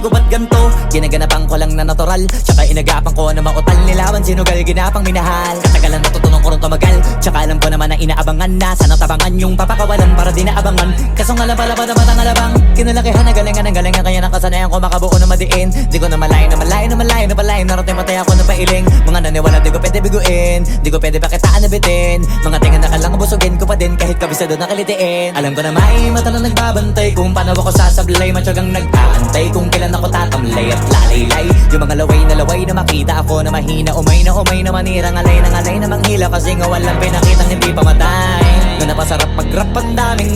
ko ba't ganto? Ginaganapan ko lang na natural, tsaka inagapan ko na mautal. Nilawan sinugal, ginapang minahal. Katagalan natutunan ko rin tumagal, tsaka alam ko naman na inaabangan na. Sana tabangan yung papakawalan para di naabangan. Kaso nga lang pala ba naman ang alabang kinalakihan na galingan ng galingan, kaya nakasanayan ko makabuo na madiin. Di ko na malayo na malayo na malayo na malayo. Narating patay ako na pailing. Mga naniwala di ko pwede biguin, di ko pwede pakitaan na bitin. Mga tinga na kalang busugin ko pa din kahit kabisado na kalitiin. Alam ko na may mata na nagbabantay kung paano ako sasablay. Matyagang nag-aantay kung kailan ako tatamlay at lalaylay. Yung mga laway na makita ako na mahina. Umay na manirang alay na manghila. Kasi nga walang pinakitang hindi pamatay. Na napasarap mag-rap ang daming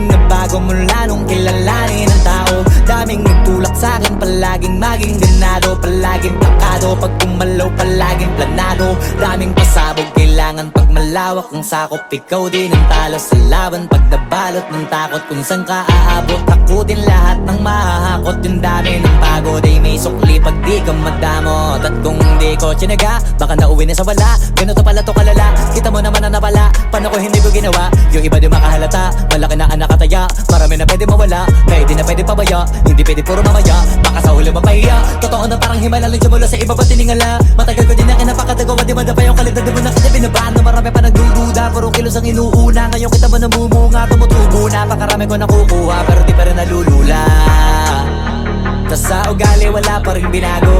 nagbago mula nung kilalanin ng tao. Daming nagtulak sa'kin, palaging maging ganado, palaging plakado. Pag kumalaw, palaging planado. Daming pasabog, kailangan pag malawak ang sakop. Ikaw din ang talo sa laban, pag nabalot ng takot. Kung saan ka aabot, ako din lahat ng mahahakot. Yung dami ng pagod ay may sukli pag di ka madamot. At kung hindi ko tsinaga, baka nauwi na sa wala. Ganito pala to kalala, kita mo naman na napala. Paano ko hindi ko ginawa, yung iba di makahalata. Malaki na anak kataya, marami na pwede mawala. Kaya di na pwede pabaya, hindi pwede puro mamaya. Baka sa huli mapahiya, totoo na parang himala lang mula sa iba ba tiningala. Matagal ko din na kinapakatagawa, di madapa yung kalidad. Di mo na kita binabano, marami pa nagdududa. Puro kilos ang inuuna, ngayon kita mo namumunga. Tumutubo na, pakarami ko nakukuha, pero di pa rin nalulula. Tas sa ugali wala pa rin binago,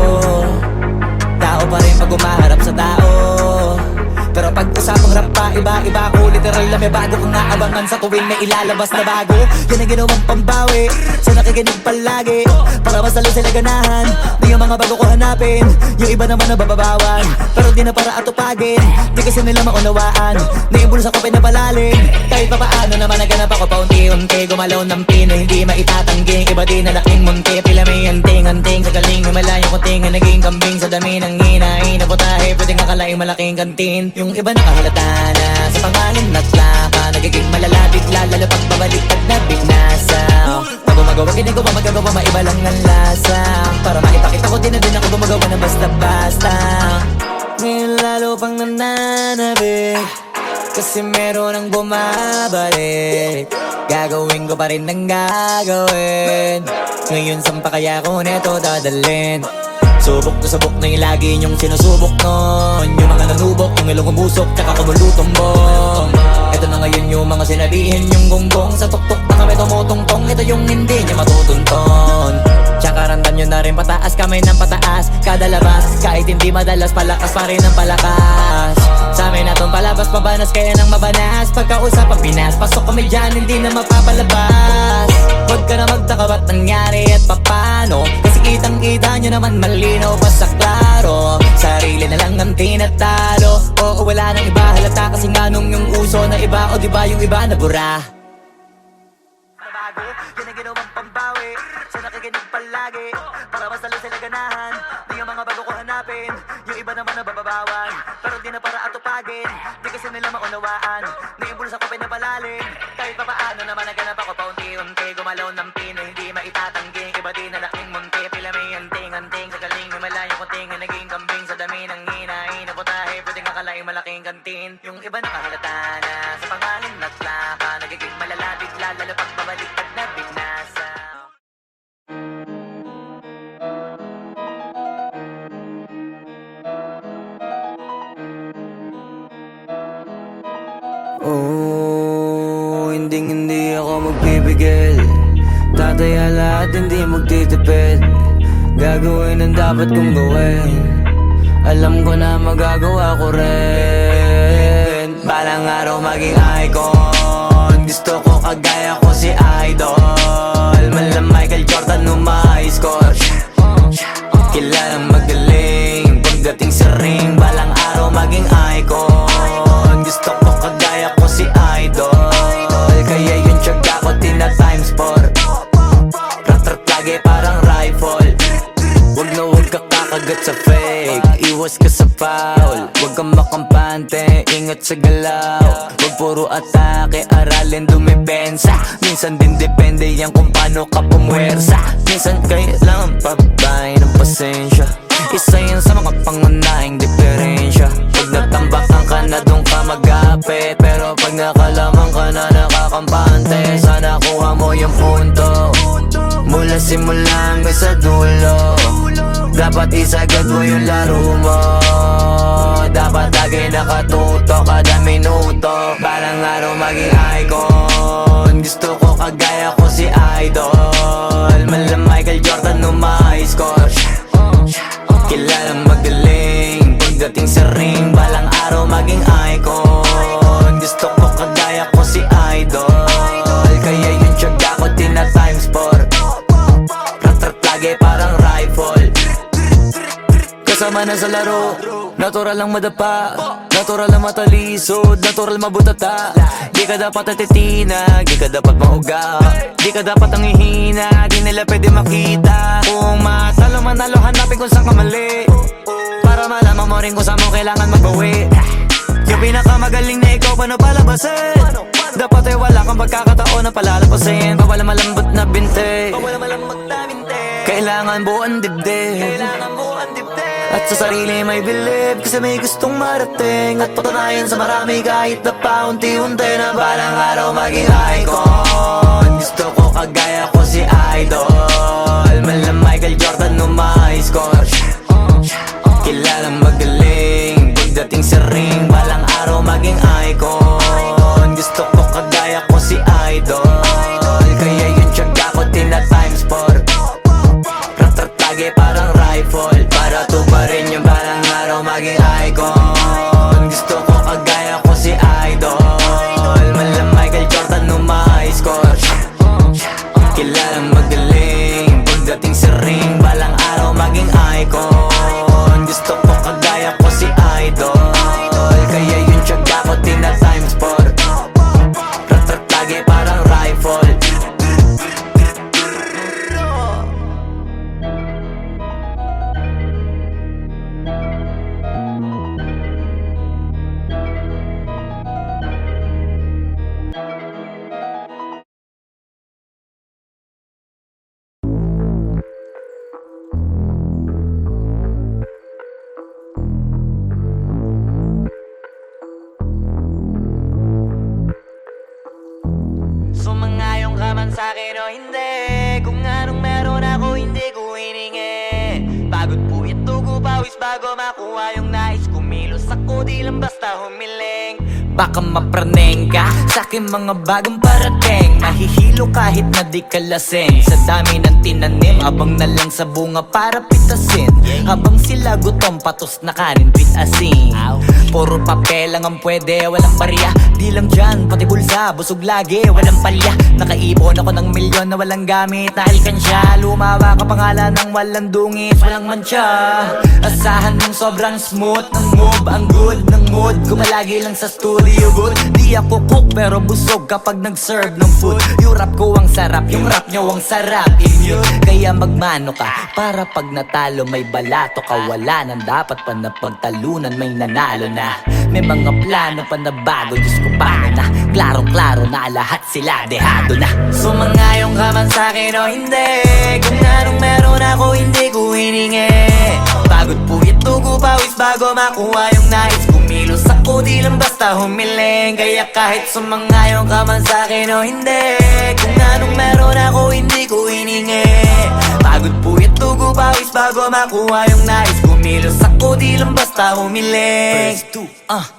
tao pa rin pag umaharap sa tao. Pero pag usapang rap pa, iba-iba ko. Literal na may bago kong naabangan sa tuwing may ilalabas na bago. Yan ang ginawang pambawi sa nakikinig palagi, para mas lalo sila ganahan. Di yung mga bago ko hanapin, yung iba naman nababawan. Pero di na para atupagin, di kasi nila maunawaan. Naimbulsa ko pinapalalim, kahit pa paano naman naganap ako paunti-unti. Gumalaw ng pino, hindi maitatanggi. Iba di na laking munti, pila may anting-anting. Sa galing may malayong kunting, naging kambing sa dami ng hinahin. Naputahe, pwedeng akalaing malaking kantin. Yung iba nakahalata na sa pangalan at laka, nagiging malala bigla, lalo pag babalik at nabinasa. Pag gumagawa, ginagawa, magagawa, maiba lang ang lasa. Para maipakita ko din na din ako gumagawa na basta-basta. Ngayon lalo pang nananabik, kasi meron ang bumabalik. Gagawin ko pa rin ng gagawin. Ngayon saan pa kaya ko neto dadalhin? Subok to subok na yung lagi niyong sinusubok nun. Yung mga nanubok, yung ilong umusok, tsaka kumulutong bong. Ito na ngayon yung mga sinabihin yung gonggong. Sa tuktok na kami tumutungtong, ito yung hindi niya matutunton. Tsaka randam nyo na rin pataas, kamay ng pataas. Kada labas, kahit hindi madalas, palakas pa rin ang palakas. Sa amin natong palabas, mabanas kaya nang mabanas. Pagkausap ang Pinas, pasok kami dyan, hindi na mapapalabas. Huwag ka na magtaka ba't nangyari at papano, kasi kitang-kita nyo naman malinaw pa sa klaro. Sarili na lang ang tinatalo, oo wala nang iba halata. Kasi nga nung yung uso na iba, o diba yung iba na bura. Nabago, yan ang ginawang pambawi sa nakikinig palagi, para mas lalo sila ganahan. Di yung mga bago ko hanapin, yung iba naman nababawan. Pero di na para atupagin, di kasi nila maunawaan. Naimbulsa ko pinapalalim, kahit pa paano naman naganap ako paunti-unti. Gumalaw ng pino, hindi maitatanggi. Iba di na laking munti, pila may anting-anting. Sa galing may malayong kunting, naging kambing sa dami ng hinahin. Naputahe, pwedeng akalaing malaking kantin. Yung iba nakahalata na sa pangalan at laka, nagiging malala bigla, lalo pag babalik pag nabinasa. Oh, hindi ako magpipigil. Tataya lahat, hindi magtitipid. Gagawin ang dapat kong gawin. Alam ko na magagawa ko rin. Balang araw maging icon. Gusto ko kagaya ko si Idol. Mala Michael Jordan nung ma-high score. Kilalang magaling pagdating sa ring. Balang araw maging icon. Gusto ko kagaya ko si Idol. Kaya yung tiyaga ko tina-times 4. Rat-rat lagi parang rifle. Wag na wag ka kakagat sa fake, iwas ka sa foul. Wag kang makampante, ingat sa galaw. Wag puro atake, aralin dumipensa. Minsan din depende yan kung paano ka pumwersa. Minsan kailangan pabay ng pasensya. Isa yan sa mga pangunahing diferensya. Pag natambakan ka na doon ka magapit, pero pag nakalamang ka na nakakampante, sana kuha mo yung punto. Mula sa simula hanggang sa dulo. Dapat isagad mo yung laro mo. Dapat lagi nakatuto kada minuto. Balang araw maging icon. Gusto ko kagaya ko si Idol. Mala Michael Jordan no high score. Kilalang magaling pagdating sa ring. Balang araw maging icon. Gusto ko kagaya ko si Idol. Kaya yung tiyaga ko tina times 4. Rat-rat lagi parang rifle. Kasama na sa laro. Natural lang madapa, natural lang matalisod, natural mabutata. Di ka dapat natitinag, di ka dapat mauga, di ka dapat ang ihina, di nila pwede makita. Kung matalo manalo, hanapin kung saan ka mali, para malaman mo rin kung saan mo kailangan magbawi. Yung pinakamagaling na ikaw, paano palabasin? Dapat ay wala kang pagkakataon na palalapasin. Bawala malambot na binte, kailangan buuan dibdib. At sa sarili may bilib, kasi may gustong marating. At patunayan sa marami kahit na paunti-unti na balang araw maging icon. Gusto ko kagaya ko si Idol. Mala Michael Jordan no high score. Kilalang magaling pagdating sa ring. Balang araw maging icon. Gusto ko kagaya ko si Idol. Kaya yung tiyaga ko tina times 4. Rat-rat lagi parang rifle. Para tuparin yung balang araw maging icon. Gusto ko kagaya ko si Idol. Mala Michael Jordan no high score. Kilalang magaling pagdating sa ring. Balang araw maging icon. Gusto ko kagaya ko si Idol. Kaya yung tiyaga ko tina times 4. Rat-rat lagi parang rifle. Sumangayong ka man sa'kin o hindi, kung anong meron ako hindi ko hiningi. Pagod po ito ko pawis bago makuha yung nais. Kumilos ako di lang basta humiling. Baka mapraneng ka sa'kin mga bagong parating. Mahihilo kahit na di ka lasing. Sa dami ng tinanim, abang na lang sa bunga para pitasin. Habang sila gutom, patos na kanin with asin. Puro papel lang ang pwede, walang barya. Di lang dyan, pati bulsa, busog lagi, walang palya. Nakaipon ako ng milyon na walang gamit na alkansya. Lumawa ka pangalan ng walang dungis, walang mancha. Asahan mong sobrang smooth ng move, ang good ng mood. Gumalagi lang sa studio booth. Di ako cook pero busog kapag nag-serve ng food. Yung rap ko ang sarap, yung rap nyo ang sarap. Immune, kaya magmano ka para pag natalo may balato ka. Wala nang dapat pa na pagtalunan, may nanalo na. May mga plano pa na bago, Diyos ko paano na. Klarong-klaro na lahat sila dehado na. Sumangayong ka man sa'kin o hindi, kung anong meron ako hindi ko hiningi. Pagod po ito ko pawis bago makuha yung nais. Kumilos ako di lang basta humiling. Kaya kahit sumangayong ka man sa'kin o hindi, kung anong meron ako hindi ko hiningi. Pagod po ito ko pawis bago makuha yung nais. Kumilos ako di lang basta humiling.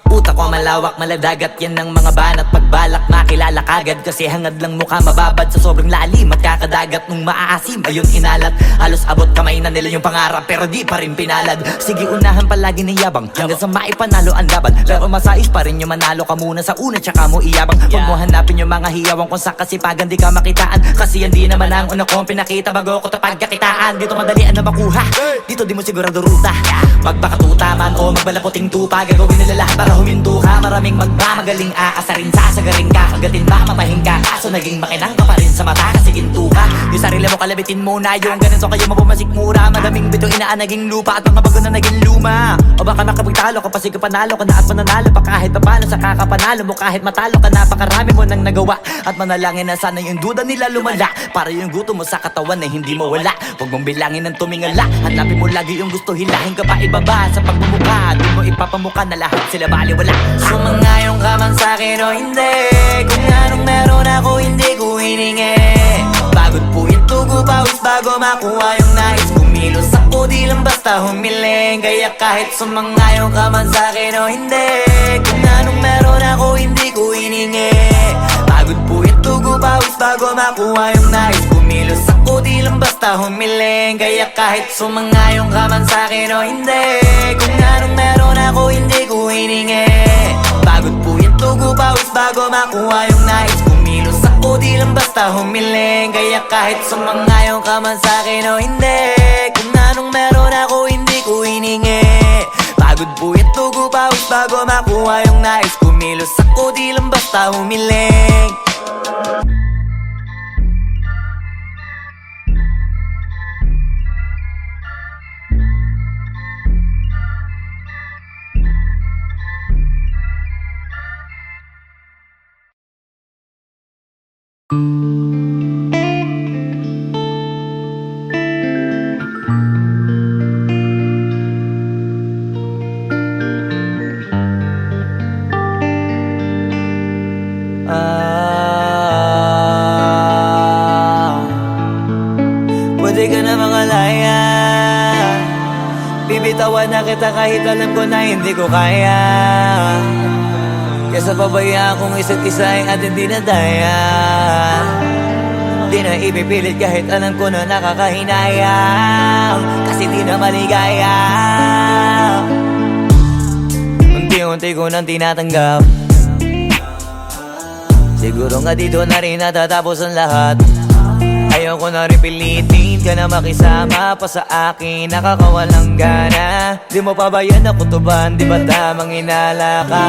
Utak ko malawak, maladagat yan ng mga banat. Pagbalak makilala kagad, kasi hangad lang mukha mababad sa sobrang lalim at kakadagat nung maaasim. Ayun inalat, halos abot kamay na nila yung pangarap pero di pa rin pinalad. Sige unahan palagi ng yabang hanggang sa maipanalo ang laban. Pero masais pa rin yung manalo ka muna sa una tsaka mo iyabang. Huwag mo hanapin yung mga hiyawang kung sa kasipagan di ka makitaan. Kasi yan di naman ang una kong pinakita bago ko tapagkakitaan. Dito madalian na makuha, dito di mo sigurado ruta. Magpakatuta man o magbalaputing tupa, gagawin nila lahat para huminto ka. Maraming magmamagaling aasarin, sasagaring ka, kagatin mamatahin ka. Kaso naging makinang ka pa rin sa mata kasi ginto ka. Yung sarili mo kalabitin muna, yung ganun so kayo mapumasik mura. Madaming bito inaan naging lupa at mga bago na naging luma. O baka makapagtalo ka pa sige panalo ka na at mananalo pa kahit papano sa kakapanalo mo. Kahit matalo ka napakarami mo nang nagawa at manalangin na sana yung duda nila lumala, para yung gutom mo sa katawan na hindi mo wala. Huwag mong bilangin ng tumingala, hanapin mo lagi yung gusto, hilahin ka pa ibaba sa pagmumukha. Di mo ipapamuka na lahat sila baliwala. Sumangayong ka man sa'kin o hindi, kung anong meron ako hindi ko hiningi. Pagod po ito tugo pawis bago makuha yung nais. Kumilos ako di lang basta humiling, kaya kahit sumangayon ka man sa'kin o hindi, kung anong meron ako hindi ko hiningi. Pagod po yung tugo pawis bago makuha yung nais. Kumilos ako di lang basta humiling, kaya kahit sumangayon ka man sa'kin o hindi, kung anong meron ako hindi ko hiningi. Pagod po yung tugo pawis bago makuha yung nais. Kumilos ako di lang basta humiling, kaya kahit sumangayon ka man sa'kin o hindi, kung anong meron ako hindi ko hiningi. Pagod po yung tugo pawis bago makuha yung nais. Kumilos ako di lang basta humiling. Pwede ka na mangalaya, bibitawan na kita kahit alam ko na hindi ko kaya. Kesa pabayaan kong isa't isa ay ating dinadaya. Di na ipipilit kahit alam ko na nakakahinayang, kasi di na maligaya. Unti-unti ko nang tinatanggap, siguro nga dito na rin natatapos ang lahat. Ayoko na rin pilitin ka na makisama pa sa akin, nakakawalang gana. Di mo pa ba yan nakutuban, di ba tamang inala ka?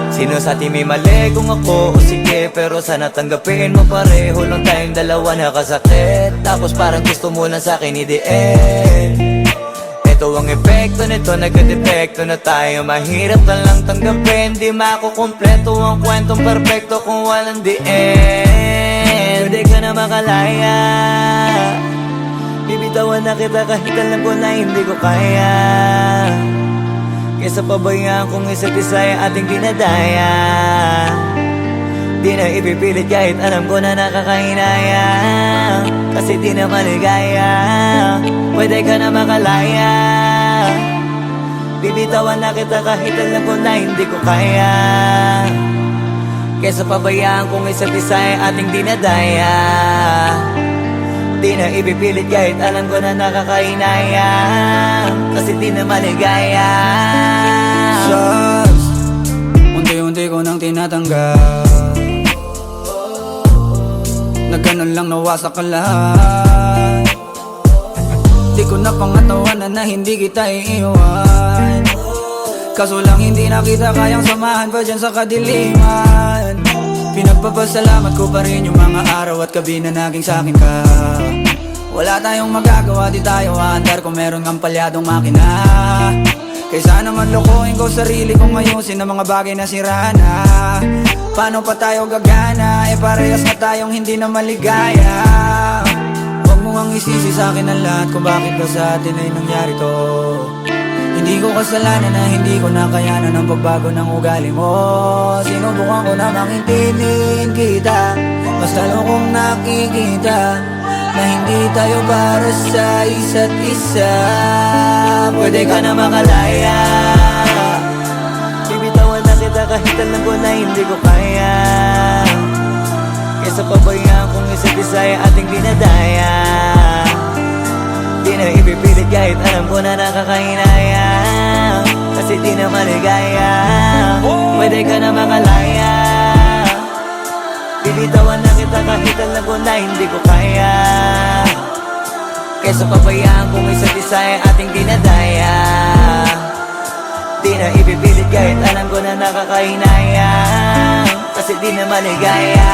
Sino sa atin may mali kung ako o sige, pero sana tanggapin mo pareho lang tayong dalawa nakasakit. Tapos parang gusto mo lang sa akin i-end. Ito ang epekto nito, nagka-depekto na tayo. Mahirap na lang tanggapin, di makukumpleto ang kwentong perfecto kung walang the end. Pwede ka na makalaya, bibitawan na kita kahit alam ko na hindi ko kaya. Kesa pabayaan kung isa't isa ay ating dinadaya. Di na ipipilit kahit alam ko na nakakahinaya, kasi di na maligaya. Pwede ka na makalaya, bibitawan na kita kahit alam ko na hindi ko kaya. Kesa pabayaan kung isa't isa ay ating dinadaya. Di na ipipilit kahit alam ko na nakakahinaya, kasi di na maligaya. Shucks, unti-unti ko nang tinatanggap, na ganun lang nawasak ka lahat. Di ko na pangatawanan na hindi kita iiwan, kaso lang hindi na kita kayang samahan pa dyan sa kadiliman. Pinagpapasalamat ko pa rin yung mga araw at gabi na naging sa'kin ka. Wala tayong magagawa, di tayo aandar kung meron ng palyadong makina. Kaysa naman lokohin ko sarili kong ayusin ang mga bagay na sira na. Paano pa tayo gagana, parehas na tayong hindi na maligaya. Huwag mo ang isisi sa'kin ang lahat kung bakit ba sa atin ay nangyari to. Hindi ko kasalanan na hindi ko nakayanan ang pagbago ng ugali mo. Sinubukan ko na maintindihin kita, mas lalo kong nakikita na hindi tayo para sa isa't isa. Pwede ka na makalaya, bibitawan na kita kahit alam ko na hindi ko kaya. Kesa pabayaan kung isa't isa ay ating dinadaya. Di na ipipilit kahit alam ko na nakakahinaya, kasi di na maligaya. Pwede ka na makalaya, bibitawan na kita kahit alam ko na hindi ko kaya. Kesa pabayaan kung isa't isa ay ating dinadaya. Di na ipipilit kahit alam ko na nakakahinaya, kasi di na maligaya.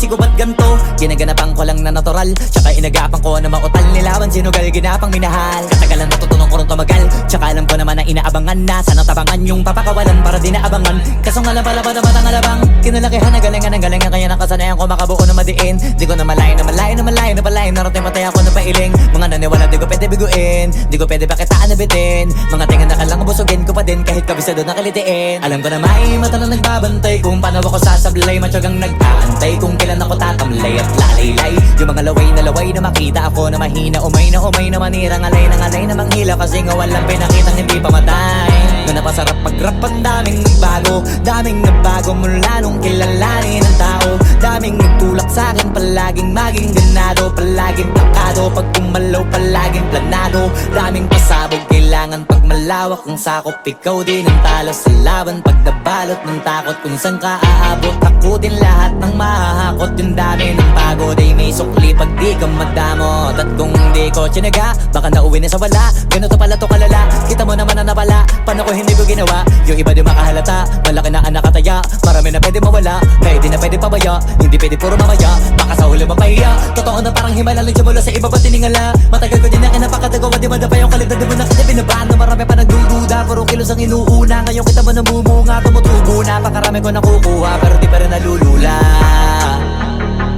isip ko ba't ganto? Ginaganapan ko lang na natural, tsaka inagapan ko na mautal. Nilawan sinugal, ginapang minahal. Katagalan natutunan ko rin tumagal, tsaka alam ko naman na inaabangan na. Sana tabangan yung papakawalan para di naabangan. Kaso nga lang pala ba naman ang alabang kinalakihan na galingan ng galingan, kaya nakasanayan ko makabuo na madiin. Di ko na malayo na malayo na malayo na palayo. Narating matay ako na pailing. Mga naniwala di ko pwede biguin, di ko pwede pakitaan na bitin. Mga tingan na kalang busugin ko pa din kahit kabisado na kalitiin. Alam ko na may mata na nagbabantay kung paano ako sasablay. Matyagang nag-aantay kung kailan ako tatamlay at lalaylay. Yung mga laway na makita ako na mahina. Umay na manira, ngalay na manghila. Kasi nga walang pinakitang hindi pamatay. Na napasarap pag-rap ang daming nagbago mula nung kilalanin ang tao. Daming nagtulak sa'kin, palaging maging ganado, palaging takado. Pag kumalaw, palaging planado. Daming pasabog, kailangan pag malawak ang sakop. Ikaw din ang talo sa laban, pag nabalot ng takot. Kung saan ka aabot, ako din lahat ng mahahakot. Yung dami ng pagod ay may sukli pag di ka madamot. At kung di ko tsinaga, baka nauwi na sa wala. Ganito pala to kalala, kita mo naman na napala. Paano ko hindi ko ginawa, yung iba di makahalata. Malaki na anak kataya, marami na pwede mawala. Kaya di na pwede pabaya, hindi pwede puro mamaya. Baka sa huli mapahiya, totoo na parang himala lang siya mula sa iba ba tiningala. Matagal ko din na kinapakatagawa, di madapa yung kalidad. Di mo na kita binabaan na marami pa nagdududa. Puro kilos ang inuuna, ngayon kita mo namumunga. Tumutubo na, pakarami ko nakukuha, pero di pa rin nalulula.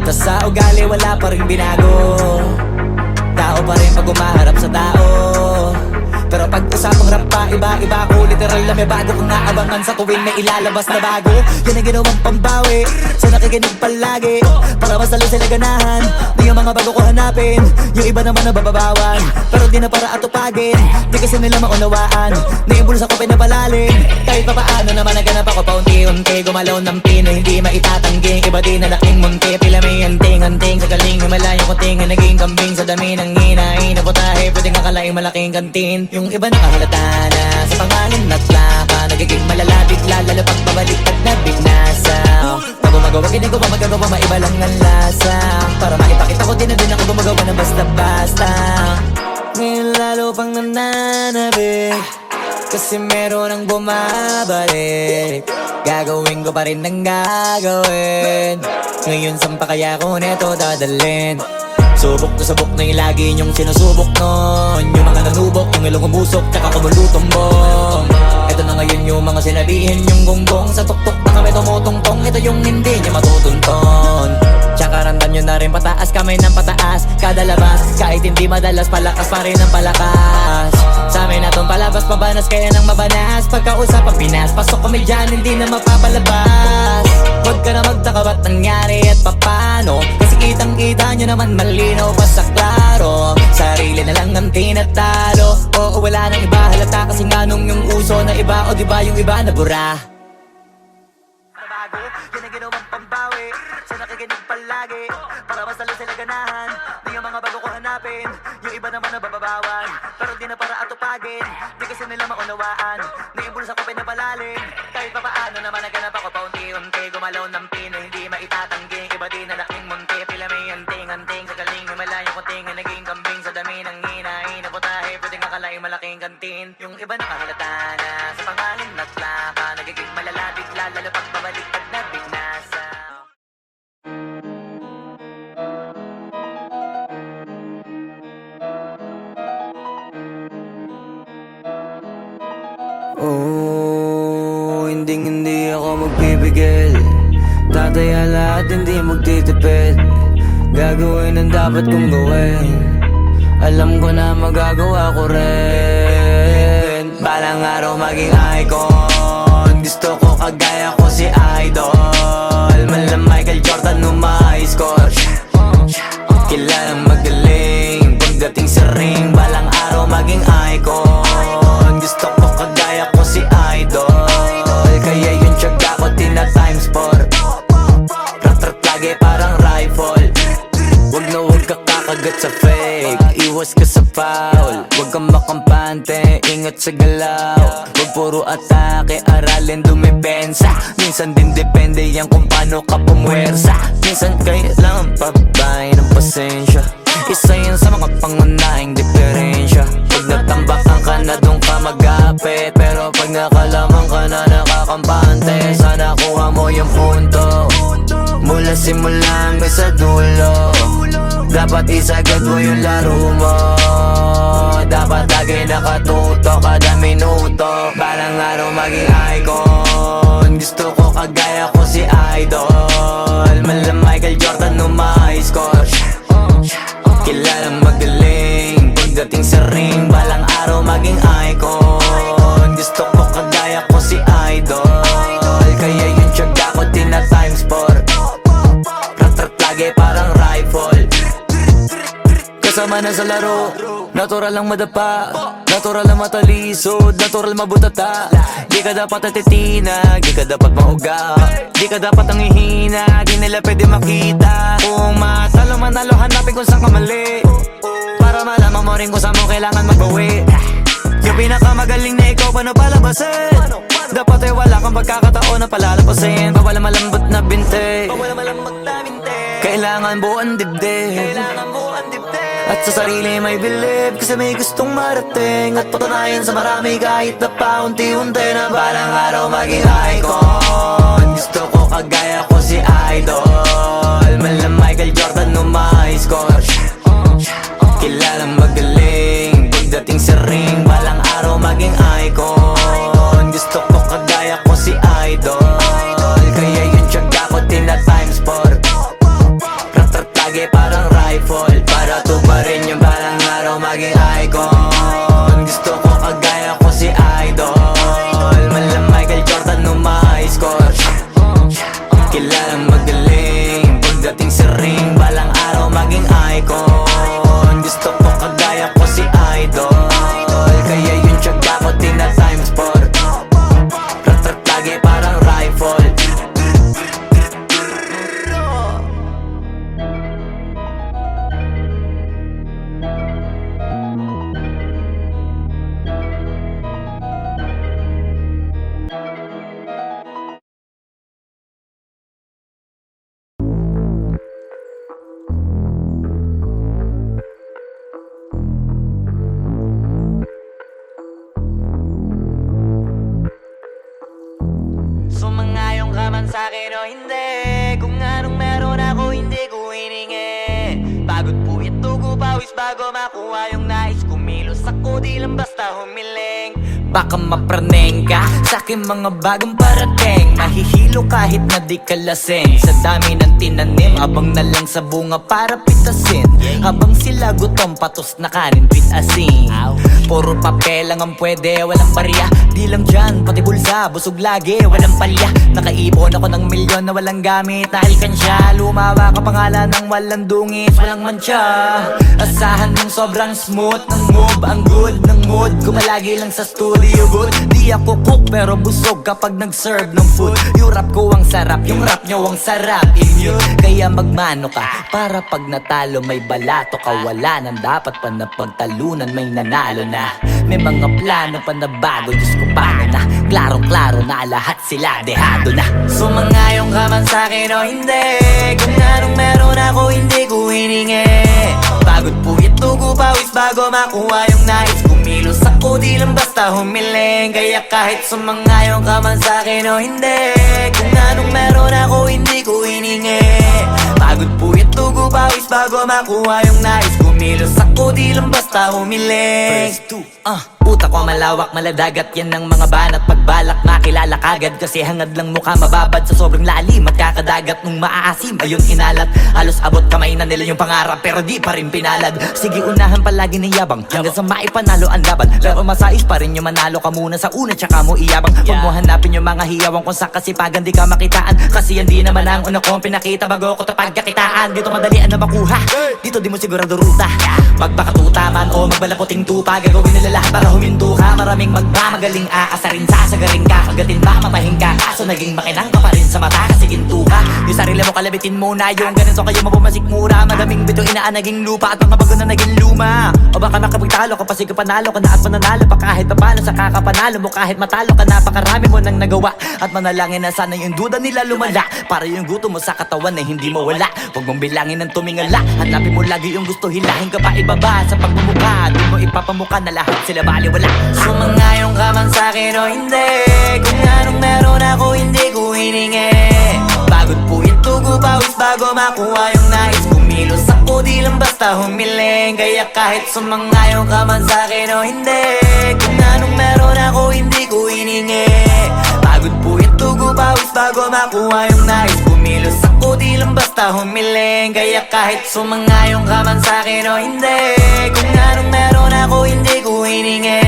Tas sa ugali wala pa rin binago, tao pa rin pag umaharap sa tao. Pero pag usapang rap pa, iba-iba ko. Literal na may bago kong naabangan sa tuwing may ilalabas na bago. Yan ang ginawang pambawi sa nakikinig palagi, para mas lalo sila ganahan. Di yung mga bago ko hanapin, yung iba naman nababawan. Pero di na para atupagin, di kasi nila maunawaan. Naimbulsa ko pinapalalim, kahit pa paano naman naganap ako paunti-unti. Gumalaw ng pino, hindi maitatangging. Iba di na laking munti, pila may anting-anting. Sa galing himalayo ko tinga, naging kambing. Sa dami ng hinahin na putahe, pwedeng akalaing malaking kantin. Yung iba nakahalata na sa pangalan at laka, nagiging malala bigla, lalo pag pabaliktad na binasa. Pag gumagawa, hindi ko pa magagawa, maiba lang ang lasa. Para maipakita ko din na din ako gumagawa ng basta-basta. Ngayon lalo pang nananabik, kasi meron ang bumabalik. Gagawin ko pa rin ang gagawin. Ngayon saan pa kaya ko neto dadalhin? Subok na yung lagi niyong sinusubok nun. Yung mga nanubok, yung ilong umusok, tsaka kumulutumbong. Ito na ngayon yung mga sinabihin yung gonggong. Sa tuktok na kami tumutungtong, ito yung hindi niya matutunton. Tsaka ramdam nyo na rin pataas, kamay ng pataas. Kada labas, kahit hindi madalas, palakas pa rin ang palakas. Sa amin na tong palabas, pabanas kaya nang mabanas. Pagkausap ang Pinas, pasok kami dyan, hindi na mapapalabas. Huwag ka na magtaka ba't nangyari at papano, kasi kitang-kita nyo naman malinaw pa sa klaro. Sarili na lang ang tinatalo, oo wala nang iba halata. Kasi nga nung yung uso na iba, o diba yung iba na bura. Nabago, yan ang ginawang pambawi sa nakikinig palagi, para mas lalo sila ganahan. Di yung mga bago ko hanapin, yung iba naman nababawan. Pero di na para atupagin, di kasi nila maunawaan. Naimbulsa ko pinapalalim, kahit pa paano naman naganap ako paunti-unti. Gumalaw ng pino, hindi maitatangging. Iba di na laking munti, pila may anting-anting. Sa galing himalayo ko tinga, naging kambing. Sa dami ng hinahin na putahe, pwedeng akalaing malaking kantin. Yung iba nakahalata na sa pangalan at laka, nagiging malala bigla, lalo pag babaliktad na binasa. Oh, hindi ako magpipigil. Tataya lahat, hindi magtitipid. Gagawin ang dapat kong gawin. Alam ko na magagawa ko rin. Balang araw maging icon. Gusto ko kagaya ko si Idol. Mala Michael Jordan nung ma-high score. Kilalang magaling pagdating sa ring. Balang araw maging icon. Gusto ko kagaya ko si Idol. Kaya yung tiyaga ko tina times 4. Rat-rat lagi parang rifle. Wag na wag ka kakagat sa fake, iwas ka sa foul. Wag kang makampante, ingat sa galaw. Wag puro atake, aralin dumipensa. Minsan din depende yan kung paano ka pumwersa. Minsan kailangan pabay ng pasensya. Isa yan sa mga pangunahing diferensya. Pag natambakan ka na doon ka magapit, pero pag nakalaman ka na nakakampante, sana kuha mo yung punto. Mula simula hanggang sa dulo, dapat isagad mo yung laro mo. Dapat lagi nakatuto kada minuto. Balang araw maging icon. Gusto ko kagaya ko si Idol. Mala Michael Jordan no my score. Kilalang magaling pagdating sa ring. Balang araw maging icon. Gusto ko kagaya ko si Idol. Kaya yung tiyaga ko tina times 4. Rat-rat lagi parang rifle. Kasama na sa laro, natural lang madapa, natural lang matalisod, natural mabutata. Di ka dapat natitinag, di ka dapat mauga, di ka dapat ang ihina, di nila pwede makita. Kung matalo manalo, hanapin kung saan ka mali, para malaman mo rin kung saan mo kailangan magbawi. Yung pinakamagaling na ikaw, paano palabasin? Dapat ay wala kang pagkakataon na palalapasin. Bawala malambot na binte, kailangan buuan dibdib. At sa sarili may believe, kasi may gustong marating. At patunayan sa marami kahit na paunti-unti, na balang araw maging icon. Gusto ko kagaya ko si Idol. Mala Michael Jordan no my score. Kilalang magaling pagdating sa ring. Balang araw maging icon. Gusto ko kagaya ko si Idol. Kaya yung tiyaga ko tina times 4. Rat-rat lagi parang rifle, para tubarin yung balang araw maging icon. Gusto ko kagaya ko si Idol. Mala Michael Jordan no my score. Kilalang magaling pagdating sa ring. Balang araw maging icon. Gusto ko kagaya ko si Idol. Kaya yung tiyaga ko tina times 4. Rat-rat lagi parang rifle. Sumangayong ka man sa'kin o hindi, kung anong meron ako hindi ko hiningi. Pagod po ito ko pawis bago makuha yung nais. Kumilos ako di lang basta humiling. Baka mapraneng ka sa'kin mga bagong parating. Mahihilo kahit na di ka lasing. Sa dami ng tinanim, abang na lang sa bunga para pitasin. Habang sila gutom, patos na kanin pitasin. Puro papel lang ang pwede, walang barya. Di lang dyan, pati bulsa, busog lagi, walang palya. Nakaipon ako ng milyon na walang gamit na alkansya. Lumawa ka pangalan ng walang dungis, walang mancha. Asahan mong sobrang smooth ng move, ang good ng mood. Kumalagi lang sa studio booth. Di ako cook pero busog kapag nag-serve ng food. Yung rap ko ang sarap, yung rap nyo ang sarap. Immune, kaya magmano ka para pag natalo may balato ka. Wala nang dapat pa na pagtalunan, may nanalo na. May mga plano pa na bago, Diyos ko paano na. Klarong-klaro na lahat sila dehado na. Sumangayong ka man sa'kin o hindi, kung anong meron ako hindi ko hiningi. Pagod po ito ko pawis bago makuha yung nais. Kumilos ako di lang basta humiling. Kaya kahit sumangayong ka man sa'kin o hindi, kung anong meron ako hindi ko hiningi. Pagod po ito ko pawis bago makuha yung nais. Kumilos ako di lang basta humiling. Utak ko malawak, maladagat yan ng mga banat. Pagbalak makilala kagad, kasi hangad lang mukha mababad. Sa sobrang lalim, magkakadagat nung maaasim. Ayun inalat, halos abot kamay na nila yung pangarap, pero di pa rin pinalad. Sige unahan palagi ng yabang, hanggang sa maipanalo ang laban. Pero masais pa rin yung manalo ka muna sa una, tsaka mo iyabang. Huwag mo hanapin yung mga hiyawang kung sa kasipagan di ka makitaan. Kasi yan di naman ang una kong pinakita bago ko ito pagkakitaan. Dito madalian na makuha, dito di mo sigurado ruta. Magbakatuta man o magbalaputing tupa, gagawin nila lahat para huminto ka. Maraming magmamagaling aasarin, sasagaring ka, kagatin ba mamahing ka. Kaso naging makinang ka pa rin sa mata kasi ginto ka. Yung sarili mo kalabitin muna, yung ganito kayo mapumasik mura. Madaming bito inaan naging lupa at mga bago na naging luma. O baka makapagtalo ka pa, sige panalo ka na at mananalo pa kahit papano sa kakapanalo mo. Kahit matalo ka, napakarami mo nang nagawa. At manalangin na sana yung duda nila lumala, para yung gutom mo sa katawan na hindi mawala. Huwag mong bilangin ng tumingala, hanapin mo lagi yung gusto, hilahin ka pa ibaba. Sa pagmumukha, di mo ipapamuka na lahat sila baliwala. Sumangayong ka man sa'kin o hindi, kung anong meron ako hindi ko hiningi. Pagod po ito ko pawis bago makuha yung nais. Kumilos ako di lang basta humiling, kaya kahit sumangayon ka man sa'kin o hindi, kung anong meron ako hindi ko hiningi. Pagod puyat tugo pawis bago makuha yung nais. Kumilos ako di lang basta humiling, kaya kahit sumangayon ka man sa'kin o hindi, kung anong meron ako hindi ko hiningi.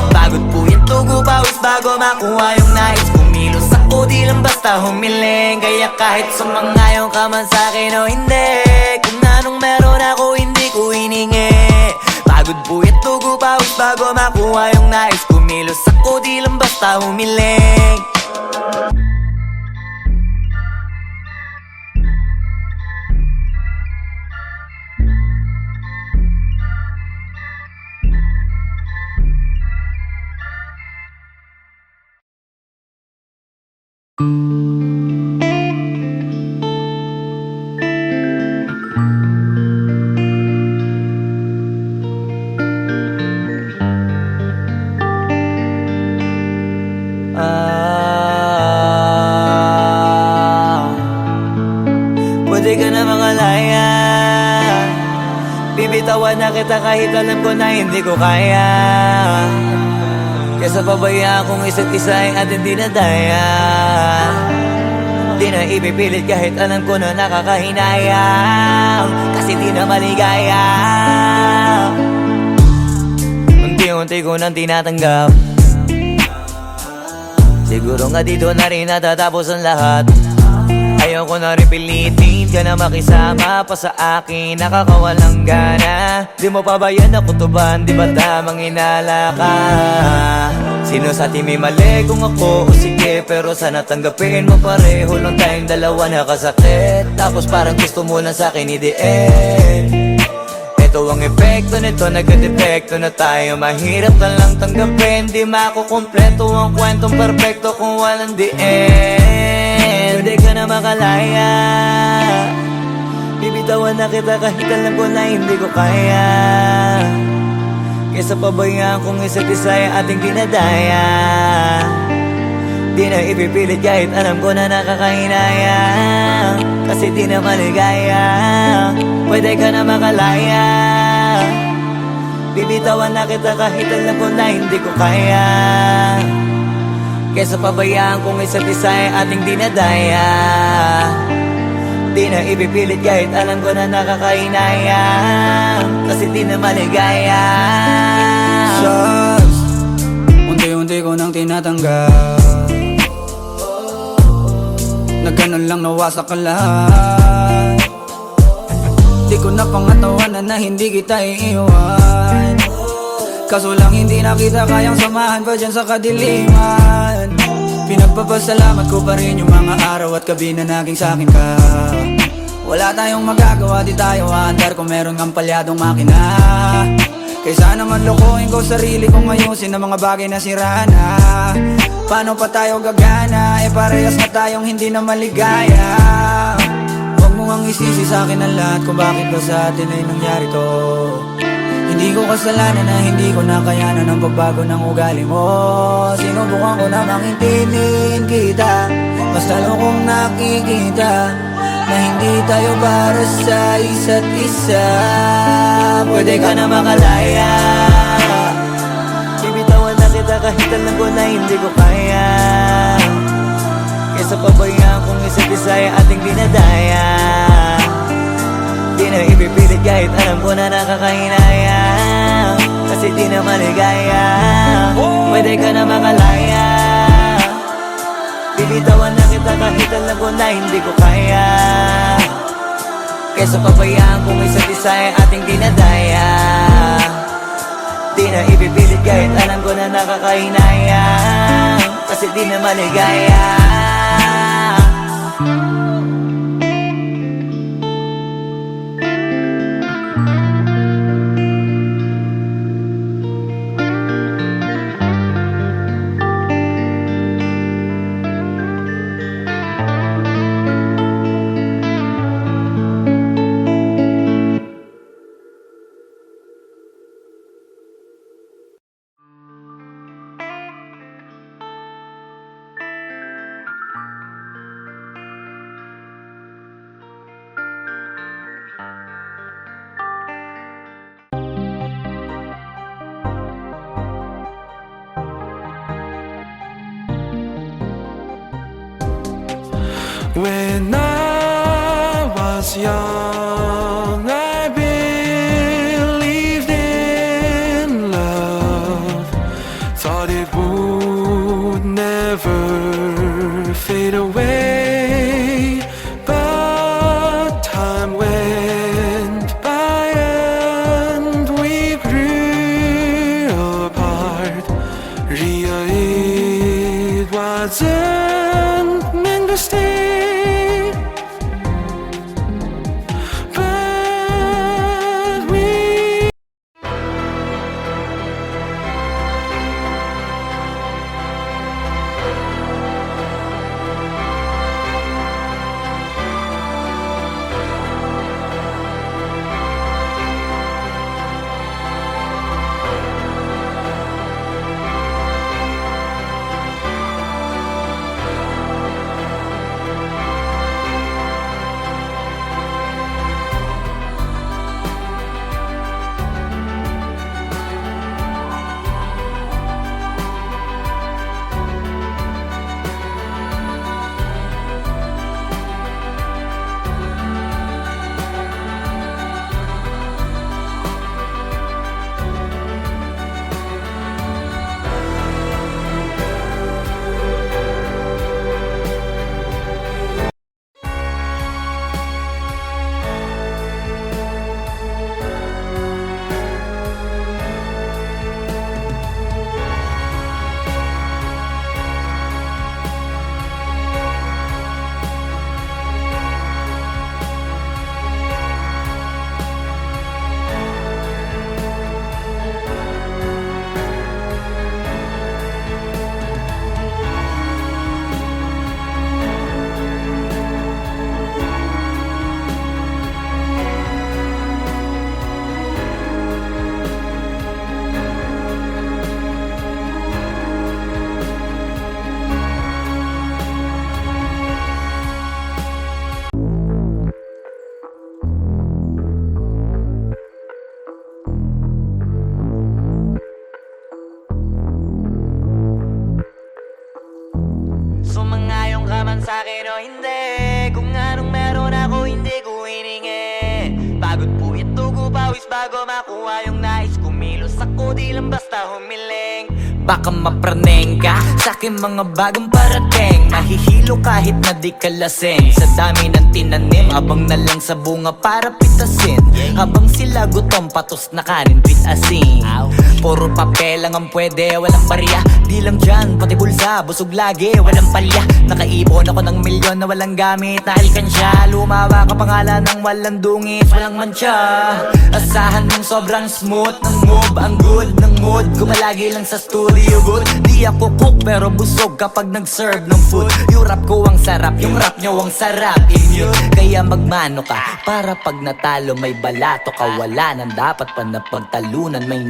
Pagod puyat tugo pawis bago makuha yung nais. Kumilos ako di lang basta humiling, kaya kahit sumangayon ka man sa'kin o hindi, kung anong meron ako hindi ko hiningi. Pagod puyat tugo pawis bago makuha yung nais. Kumilos ako di lang basta humiling. Pwede ka na makalaya, bibitawan na kita kahit alam ko na hindi ko kaya. Kesa pabayaan kung isa't isa ay ating dinadaya. Di na ipipilit kahit alam ko na nakakahinayang, kasi di na maligaya. Unti-unti ko nang tinatanggap, siguro nga dito na rin natatapos ang lahat. Ayoko na rin pilitin ka na makisama pa sa akin, nakakawalang gana. Di mo pa ba yan nakutuban, di ba tamang inala ka? Sino sa atin may mali kung ako o sige, pero sana tanggapin mo pareho lang tayong dalawa nakasakit. Tapos parang gusto mo lang sa akin i-end. Ito ang epekto nito, nagka-depekto na tayo. Mahirap ka lang tanggapin, di makukumpleto ang kwentong perfecto kung walang the end. Pwede ka na makalaya, bibitawan na kita kahit alam ko na hindi ko kaya. Kesa pabayaan kung isa't isa ay ating dinadaya. Di na ipipilit kahit alam ko na nakakahinaya, kasi di na maligaya. Pwede ka na makalaya, bibitawan na kita kahit alam ko na hindi ko kaya. Kesa pabayaan kung isa't isa ay ating dinadaya. Di na ipipilit kahit alam ko na nakakahinaya, kasi di na maligaya. Shots, unti-unti ko nang tinatanggap, na ganun lang nawasak ang lahat. Di ko na pangatawanan na hindi kita iiwan, kaso lang hindi na kita kayang samahan pa dyan sa kadiliman. Pinagpapasalamat ko pa rin yung mga araw at gabi na naging sa'kin ka. Wala tayong magagawa, di tayo aandar kung meron kang palyadong makina. Kaysa naman lokohin ko sarili kong ayusin ang mga bagay na sira na. Paano pa tayo gagana, parehas na tayong hindi na maligaya. Huwag mo ang isisi sa'kin ang lahat kung bakit ba sa atin ay nangyari to. Hindi ko kasalanan na hindi ko nakayanan ang pagbago ng ugali mo. Sinubukan ko na maintindihin kita, basta kung nakikita na hindi tayo para sa isa't isa. Pwede ka na makalaya, bibitawan na kita kahit alam ko na hindi ko kaya. Kesa pabayaan kung isa't isa ay ating dinadaya. Di na ipipilit kahit alam ko na nakakahinaya, kasi di na maligaya. Pwede ka na makalaya, bibitawan na kita kahit alam ko na hindi ko kaya. Kesa pabayaan kung isa't isa ay ating dinadaya. Di na ipipilit kahit alam ko na nakakahinaya, kasi di na maligaya. When I was young, I believed in love. Thought it would never fade away. But time went by and we grew apart. Ria, it wasn't meant to stay, but we Sumangayong ka man sa'kin o hindi, kung anong meron ako hindi ko hiningi. Pagod po ito ko pawis bago makuha yung nais. Kumilos ako di lang basta humiling. Baka mapraneng ka sa'kin mga bagong parating. Mahihilo kahit na di ka lasing. Sa dami ng tinanim, abang na lang sa bunga para pitasin. Habang sila gutom, patos na kanin, pitasin. Puro papel lang ang pwede, walang barya. Di lang dyan, pati bulsa, busog lagi, walang palya. Nakaipon ako ng milyon na walang gamit na alkansya. Lumawa ka pangalan ng walang dungis, walang mancha. Asahan mong sobrang smooth ng move, ang good ng mood. Gumalagi lang sa studio booth. Di ako cook pero busog kapag nag-serve ng food. Yung rap ko ang sarap, yung rap nyo ang sarap. Immune, kaya magmano ka para pag natalo may balato ka. Wala nang dapat pa na pagtalunan, may